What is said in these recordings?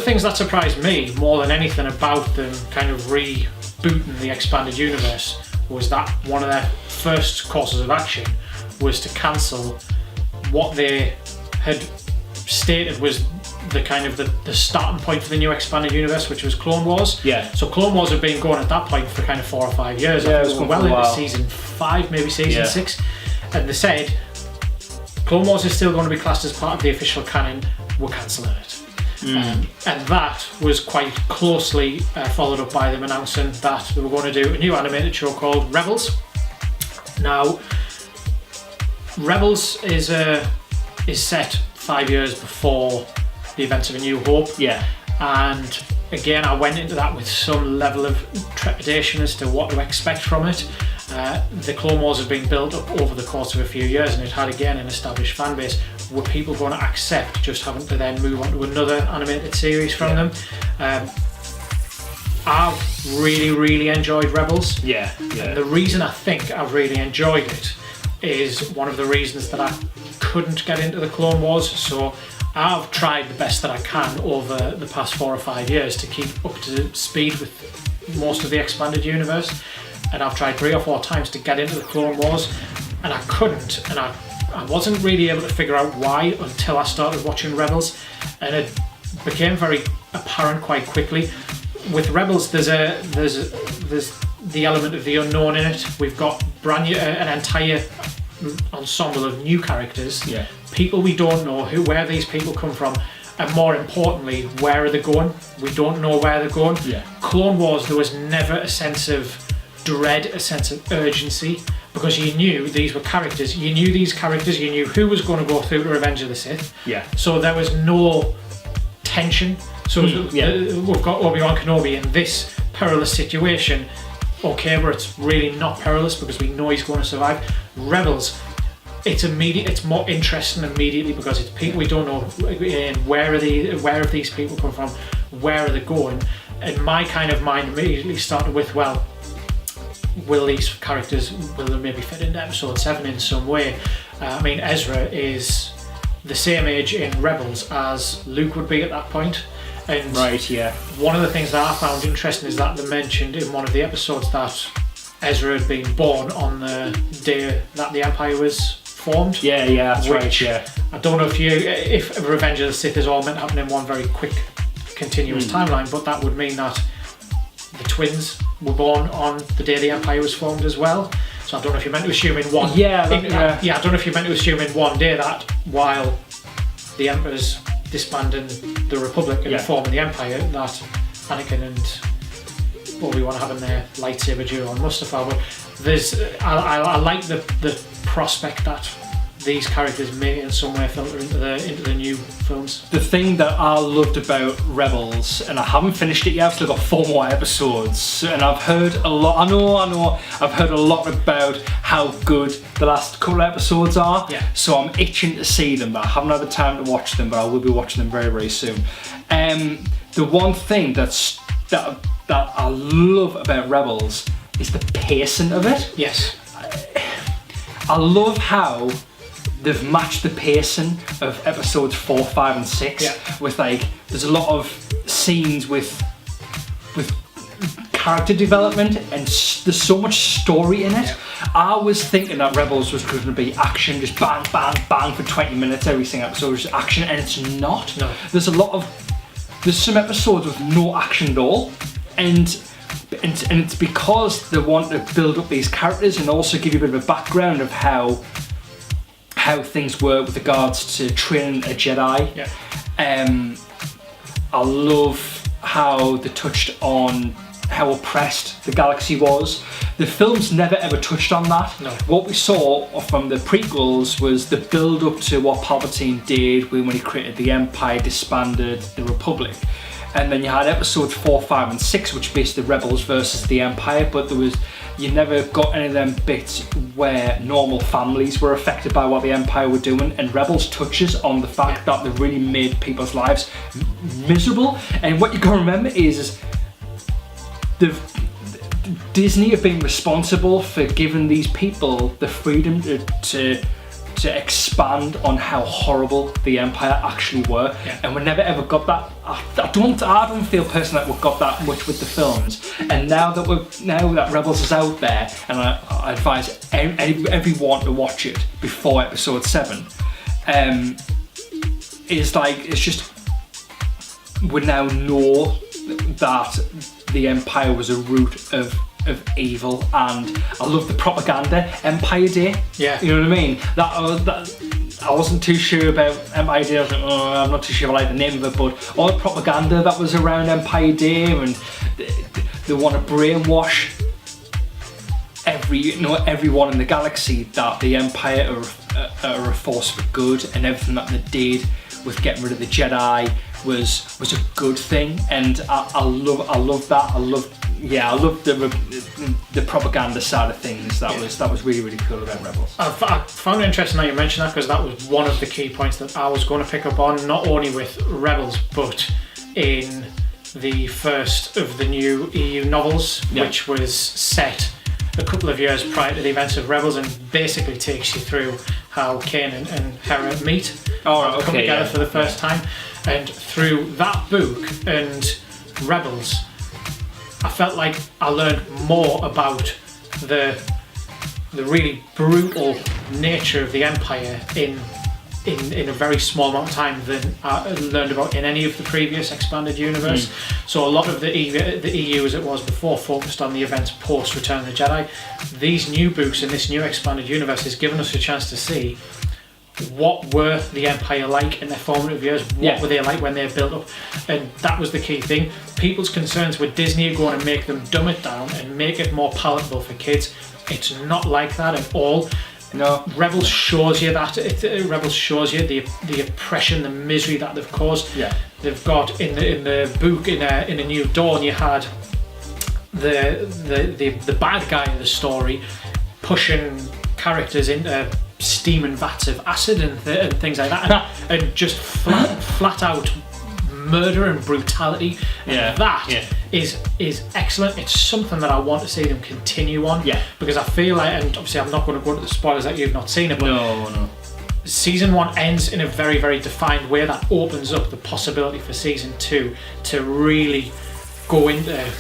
things that surprised me more than anything about them kind of rebooting the expanded universe was that one of their first courses of action was to cancel what they had stated was the kind of the starting point for the new expanded universe, which was Clone Wars. Yeah. So Clone Wars had been going at that point for kind of 4 or 5 years. Yeah, it was well into season 5, maybe season 6, and they said Clone Wars is still going to be classed as part of the official canon. We're cancelling it. And that was quite closely followed up by them announcing that they were going to do a new animated show called Rebels. Now, Rebels is set 5 years before the events of A New Hope. Yeah. And again, I went into that with some level of trepidation as to what to expect from it. The Clone Wars has been built up over the course of a few years, and it had again an established fan base. Were people going to accept just having to then move on to another animated series from them? I've really enjoyed Rebels. Yeah. And the reason I think I've really enjoyed it is one of the reasons that I couldn't get into the Clone Wars. So I've tried the best that I can over the past 4 or 5 years to keep up to speed with most of the expanded universe, and I've tried 3 or 4 times to get into the Clone Wars, and I couldn't, and I wasn't really able to figure out why until I started watching Rebels, and it became very apparent quite quickly. With Rebels, there's the element of the unknown in it. We've got brand new, an entire ensemble of new characters, people we don't know where these people come from, and more importantly, where are they going? We don't know where they're going. Clone Wars, there was never a sense of dread, a sense of urgency, because you knew these were characters, you knew who was going to go through to Revenge of the Sith, so there was no tension. So we've got Obi-Wan Kenobi in this perilous situation, okay, but it's really not perilous because we know he's going to survive. Rebels, it's immediate, it's more interesting immediately because it's people we don't know, where have these people come from, where are they going, and my kind of mind immediately started with, well, will these characters, will they maybe fit into episode 7 in some way? I mean, Ezra is the same age in Rebels as Luke would be at that point. And one of the things that I found interesting is that they mentioned in one of the episodes that Ezra had been born on the day that the Empire was formed. That's right. I don't know if Revenge of the Sith is all meant to happen in one very quick, continuous timeline, but that would mean that the twins were born on the day the Empire was formed as well. So I don't know if you're meant to assume in one. I don't know if you're meant to assume in one day that while the Emperor's disbanding the Republic and forming the Empire, that Anakin and Obi-Wan having their lightsaber duel on Mustafar. But I like the prospect that these characters may in some way filter into the new films. The thing that I loved about Rebels, and I haven't finished it yet, I've still got 4 more episodes, and I've heard a lot, I know, I've heard a lot about how good the last couple of episodes are, so I'm itching to see them, but I haven't had the time to watch them, but I will be watching them very soon. The one thing that I love about Rebels is the pacing of it. Yes. I love how they've matched the pacing of episodes 4, 5 and 6 with there's a lot of scenes with character development, and there's so much story in it. I was thinking that Rebels was going to be action, just bang, bang, bang for 20 minutes, every single episode was action, and it's not. No. There's some episodes with no action at all, and it's because they want to build up these characters and also give you a bit of a background of how things work with regards to training a Jedi. I love how they touched on how oppressed the galaxy was. The films never ever touched on that. No. What we saw from the prequels was the build up to what Palpatine did when he created the Empire, disbanded the Republic. And then you had episodes 4, 5 and 6, which based the Rebels versus the Empire, but you never got any of them bits where normal families were affected by what the Empire were doing, and Rebels touches on the fact that they really made people's lives miserable. And what you got to remember is Disney have been responsible for giving these people the freedom to to expand on how horrible the Empire actually were, and we never ever got that. I don't feel personally that we got that much with the films. And now that Rebels is out there, and I advise everyone to watch it before Episode 7. It's just we now know that the Empire was a root of evil, and I love the propaganda. Empire Day, you know what I mean. That I wasn't too sure about Empire Day. I was like, I'm not too sure I like the name of it, but all the propaganda that was around Empire Day, and they want to brainwash everyone in the galaxy that the Empire are a force for good, and everything that they did with getting rid of the Jedi was a good thing, and I love that. I love the propaganda side of things. That was really, really cool about Rebels. I found it interesting that you mentioned that, because that was one of the key points that I was going to pick up on, not only with Rebels but in the first of the new EU novels, which was set a couple of years prior to the events of Rebels, and basically takes you through how Kanan and Hera meet, come together for the first time. And through that book and Rebels, I felt like I learned more about the really brutal nature of the Empire in a very small amount of time than I learned about in any of the previous expanded universe. So a lot of the EU as it was before focused on the events post Return of the Jedi. These new books in this new expanded universe has given us a chance to see what were the Empire like in their formative years, what were they like when they were built up, and that was the key thing. People's concerns with Disney are going to make them dumb it down and make it more palatable for kids. It's not like that at all. No, Rebels shows you that. Rebels shows you the oppression, the misery that they've caused. They've got in the book in A New Dawn, you had the bad guy of the story pushing characters into steaming vats of acid and things like that, and just flat out murder and brutality. And that is excellent. It's something that I want to see them continue on. Because I feel like, and obviously I'm not going to go into the spoilers that you've not seen it, but no. Season 1 ends in a very, very defined way that opens up the possibility for Season 2 to really go into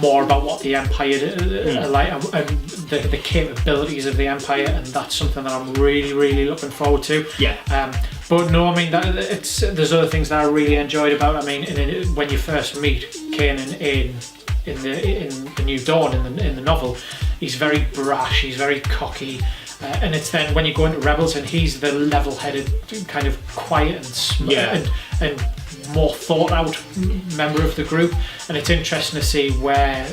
more about what the Empire are like, and the capabilities of the Empire, and that's something that I'm really, really looking forward to. But no, I mean, there's other things that I really enjoyed about it. I mean, when you first meet Kanan in the New Dawn in the novel, he's very brash, he's very cocky, and it's then when you go into Rebels and he's the level-headed, kind of quiet and smart and more thought out member of the group, and it's interesting to see where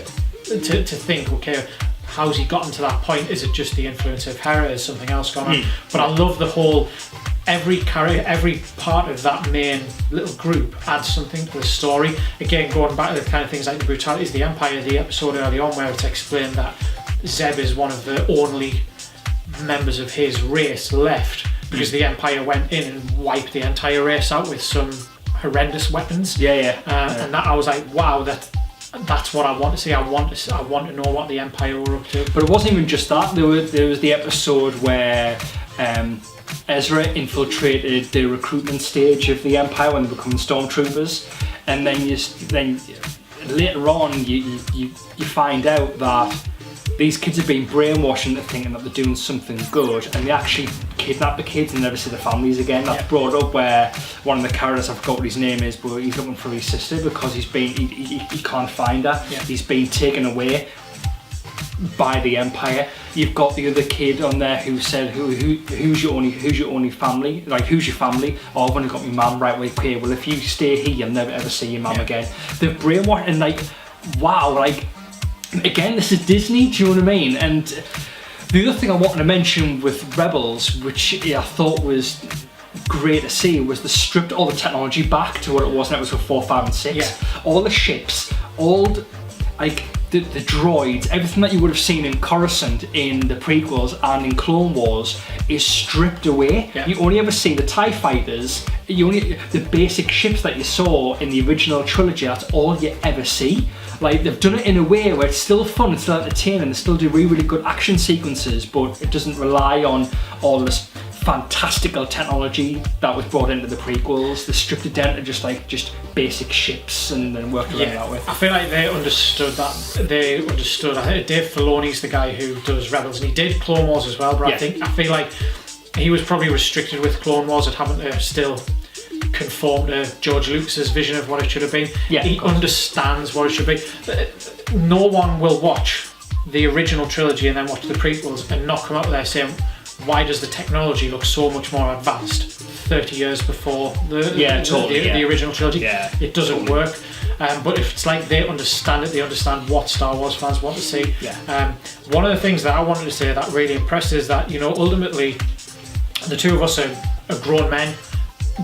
to think, okay, how's he gotten to that point? Is it just the influence of Hera? Is something else going on? But I love the whole, every part of that main little group adds something to the story. Again, going back to the kind of things like the brutalities of the Empire, the episode early on where it's explained that Zeb is one of the only members of his race left because the Empire went in and wiped the entire race out with some horrendous weapons. And that I was like, wow, that's what I want to see. I want to know what the Empire were up to. But it wasn't even just that. There was the episode where Ezra infiltrated the recruitment stage of the Empire when they become stormtroopers, and then later on you find out that these kids have been brainwashed into thinking that they're doing something good, and they actually kidnap the kids and never see their families again. That's brought up where one of the characters, I forgot what his name is, but he's looking for his sister because he can't find her. He's been taken away by the Empire. You've got the other kid on there who said, who's your only family? Like, who's your family? Oh, I've only got my mum. Right, okay, well, if you stay here, you'll never ever see your mum again. They've brainwashed, and like, wow, like, again, this is Disney, do you know what I mean? And the other thing I wanted to mention with Rebels, which I thought was great to see, was they stripped all the technology back to what it was in episode 4, 5 and 6. All the ships, all the droids, everything that you would have seen in Coruscant in the prequels and in Clone Wars is stripped away. You only ever see the TIE fighters, the basic ships that you saw in the original trilogy, that's all you ever see. Like, they've done it in a way where it's still fun, it's still entertaining, they still do really, really good action sequences, but it doesn't rely on all this fantastical technology that was brought into the prequels. They stripped it down to just basic ships and then worked around that with. I feel like they understood that. They understood. I think Dave Filoni's the guy who does Rebels, and he did Clone Wars as well. But I feel like he was probably restricted with Clone Wars at having to still conform to George Lucas's vision of what it should have been. Yeah, he understands what it should be. No one will watch the original trilogy and then watch the prequels and not come out there saying, why does the technology look so much more advanced 30 years before the original trilogy? It doesn't work. But if it's like they understand it, they understand what Star Wars fans want to see. One of the things that I wanted to say that really impressed is that, ultimately the two of us are grown men.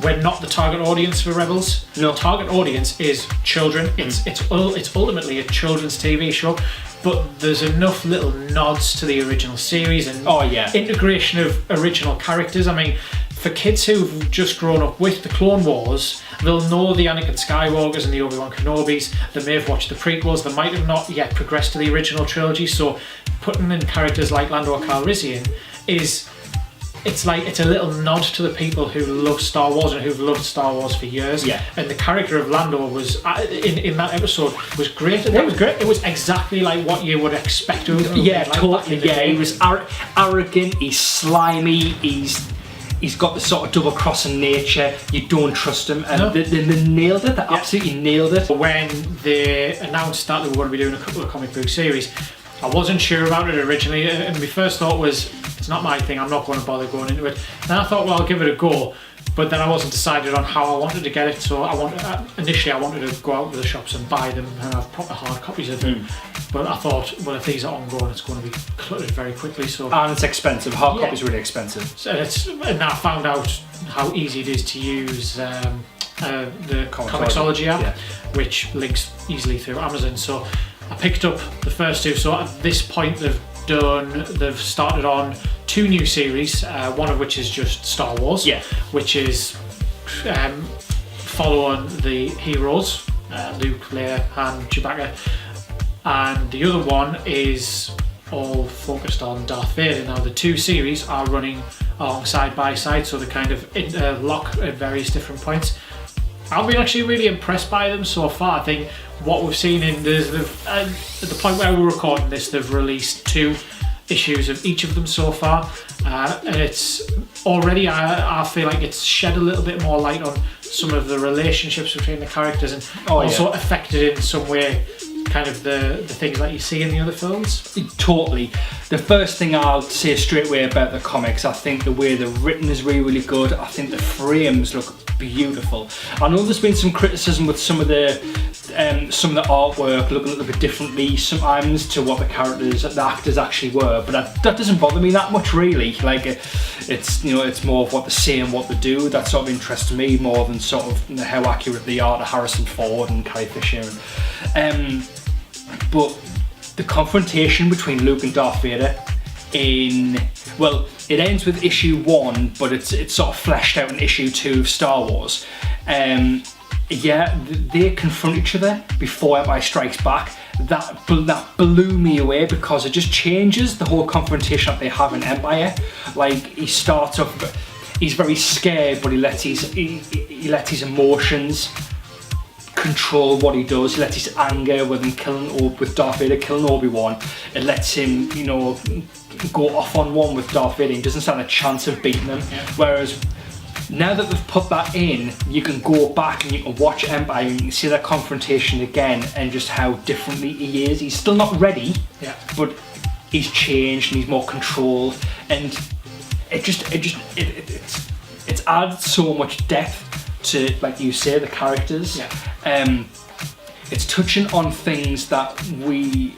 We're not the target audience for Rebels. No. The target audience is children. It's ultimately a children's TV show. But there's enough little nods to the original series and integration of original characters. I mean, for kids who've just grown up with the Clone Wars, they'll know the Anakin Skywalkers and the Obi-Wan Kenobis. They may have watched the prequels. They might have not yet progressed to the original trilogy. So putting in characters like Lando Calrissian it's a little nod to the people who love Star Wars and who've loved Star Wars for years. And the character of Lando was in that episode was great. It was great. It was exactly like what you would expect of him. Totally. He was arrogant. He's slimy. He's got the sort of double-crossing nature. You don't trust him, and they nailed it. They absolutely nailed it. When they announced that they were going to be doing a couple of comic book series, I wasn't sure about it originally, and my first thought was, it's not my thing, I'm not going to bother going into it. Then I thought, well, I'll give it a go, but then I wasn't decided on how I wanted to get it, so initially I wanted to go out to the shops and buy them and have proper hard copies of them. But I thought, well, if these are ongoing, it's going to be cluttered very quickly. And it's expensive. Hard copies are really expensive. And I found out how easy it is to use the Comixology app, which links easily through Amazon. So I picked up the first two. So at this point, they've started on 2 new series. One of which is just Star Wars, which is following the heroes, Luke, Leia, Han, Chewbacca. And the other one is all focused on Darth Vader. Now the 2 series are running along side by side, so they kind of interlock at various different points. I've been actually really impressed by them so far. I think what we've seen at the point where we're recording this, they've released 2 issues of each of them so far, and it's already, I feel like it's shed a little bit more light on some of the relationships between the characters, and also affected in some way kind of the things that you see in the other films. Totally. The first thing I'll say straight away about the comics, I think the way they're written is really, really good. I think the frames look beautiful. I know there's been some criticism with some of the artwork looking a little bit differently sometimes to what the actors actually were, but that doesn't bother me that much really. Like it's more of what they say and what they do that sort of interests me more than sort of how accurate they are to Harrison Ford and Carrie Fisher. But the confrontation between Luke and Darth Vader it ends with issue 1, but it's sort of fleshed out in issue 2 of Star Wars. They confront each other before Empire Strikes Back. That blew me away because it just changes the whole confrontation that they have in Empire. Like, he starts off, he's very scared, but he lets his emotions control what he does. He lets his anger with Darth Vader killing Obi-Wan. It lets him, go off on one with Darth Vader. He doesn't stand a chance of beating him. Whereas now that they've put that in, you can go back and you can watch Empire and you can see that confrontation again and just how differently he is. He's still not ready, but he's changed and he's more controlled, and it's added so much depth to, like you say, the characters. It's touching on things that we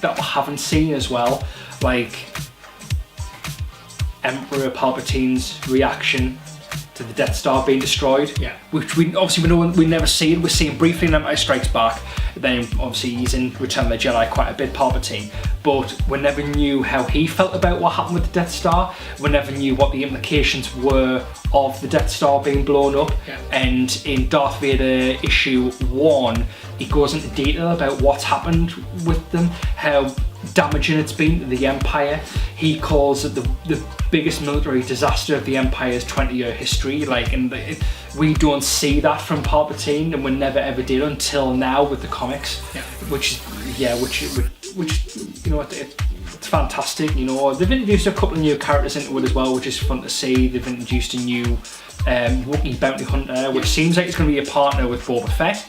haven't seen as well, like Emperor Palpatine's reaction to the Death Star being destroyed, which we never see it. We're seeing briefly in Empire Strikes Back, then obviously he's in Return of the Jedi quite a bit, Palpatine, but we never knew how he felt about what happened with the Death Star. We never knew what the implications were of the Death Star being blown up. And in Darth Vader issue 1, he goes into detail about what's happened with them, how damaging it's been to the Empire. He calls it the biggest military disaster of the Empire's 20-year history. Like, and we don't see that from Palpatine, and we never ever did until now with the comics. Yeah. Which you know, it's fantastic. You know, they've introduced a couple of new characters into it as well, which is fun to see. They've introduced a new Wookiee bounty hunter, which seems like it's going to be a partner with Boba Fett.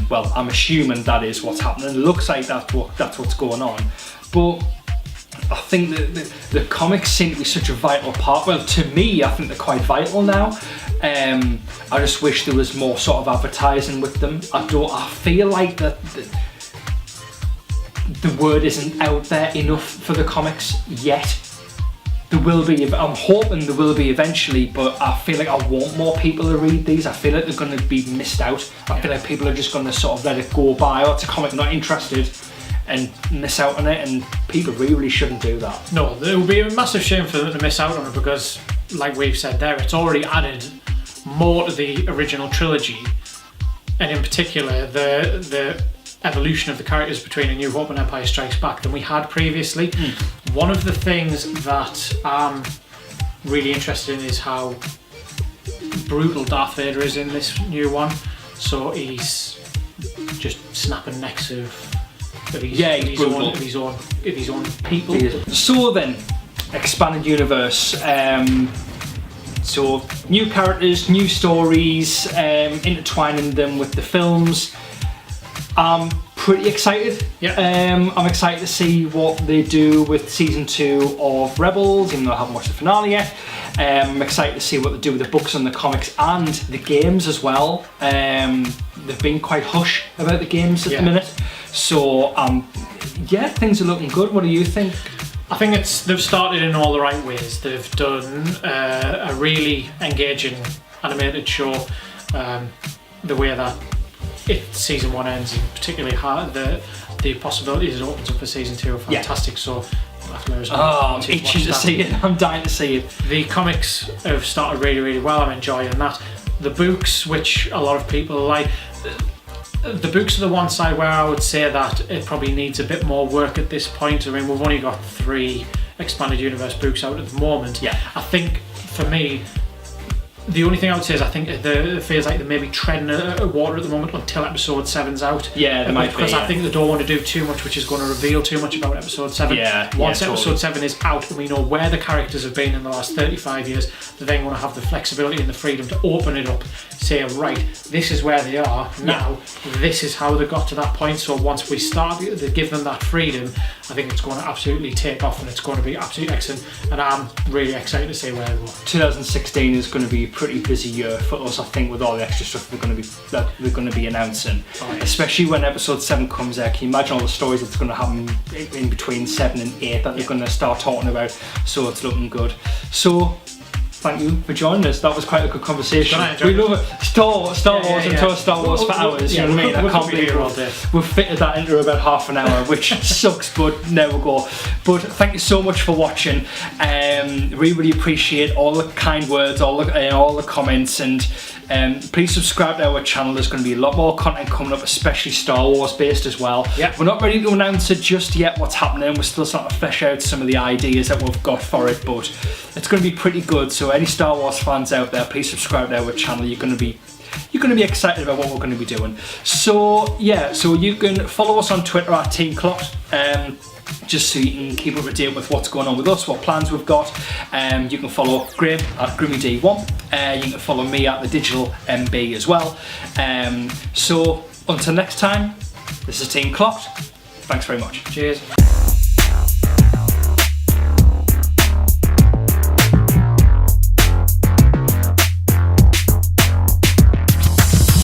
Well, I'm assuming that is what's happening. It looks like that's what's going on. But I think that the comics seem to be such a vital part. Well, to me, I think they're quite vital now. I just wish there was more sort of advertising with them. I feel like that the word isn't out there enough for the comics yet. There will be, I'm hoping there will be eventually, but I feel like I want more people to read these. I feel like they're going to be missed out. I feel like people are just going to sort of let it go by. Oh, it's a comic, not interested, and miss out on it, and people really shouldn't do that. No, it would be a massive shame for them to miss out on it, because, like we've said there, it's already added more to the original trilogy, and in particular the evolution of the characters between A New Hope and Empire Strikes Back than we had previously. One of the things that I'm really interested in is how brutal Darth Vader is in this new one. So he's just snapping necks of his own people. So then, expanded universe. So new characters, new stories, intertwining them with the films. I'm pretty excited. Yeah. I'm excited to see what they do with season 2 of Rebels, even though I haven't watched the finale yet. I'm excited to see what they do with the books and the comics and the games as well. They've been quite hush about the games at the minute. So yeah, things are looking good. What do you think? I think they've started in all the right ways. They've done a really engaging animated show. The way that season 1 ends, and particularly how the possibilities it opens up for season 2 are fantastic. So I'm itching to see it. I'm dying to see it. The comics have started really, really well. I'm enjoying that. The books, which a lot of people like, the books are the one side where I would say that it probably needs a bit more work at this point. I mean, we've only got 3 expanded universe books out at the moment. Yeah. I think for me, the only thing I would say is I think it feels like they're maybe treading water at the moment until episode 7's out. Yeah, they might because be, I think they don't want to do too much, which is going to reveal too much about episode 7. Once episode 7 is out and we know where the characters have been in the last 35 years, they're then going to have the flexibility and the freedom to open it up, say, right, this is where they are now, this is how they got to that point. So once we start to give them that freedom, I think it's going to absolutely take off and it's going to be absolutely excellent, and I'm really excited to see where they go. 2016 is going to be a pretty busy year for us, I think, with all the extra stuff they're going to be announcing. Especially when episode 7 comes out. Can you imagine all the stories that's going to happen in between 7 and 8 that they're going to start talking about? So it's looking good. So thank you for joining us. That was quite a good conversation. We love it. Star Wars and talk Star Wars for hours. You know what I mean? I can't believe we've fitted that into about half an hour, which sucks, but there we go. But thank you so much for watching. We really appreciate all the kind words, all the comments, and please subscribe to our channel. There's going to be a lot more content coming up, especially Star Wars based as well. We're not ready to announce it just yet what's happening. We're still starting to flesh out some of the ideas that we've got for it, but it's going to be pretty good. So any Star Wars fans out there, please subscribe to our channel. You're going to be excited about what we're going to be doing. So yeah, so you can follow us on Twitter at Team Clot, just so you can keep up to date with what's going on with us, what plans we've got. You can follow Graeme at GrimmyD1. You can follow me at the Digital MB as well. So until next time, this is Team Clot. Thanks very much. Cheers.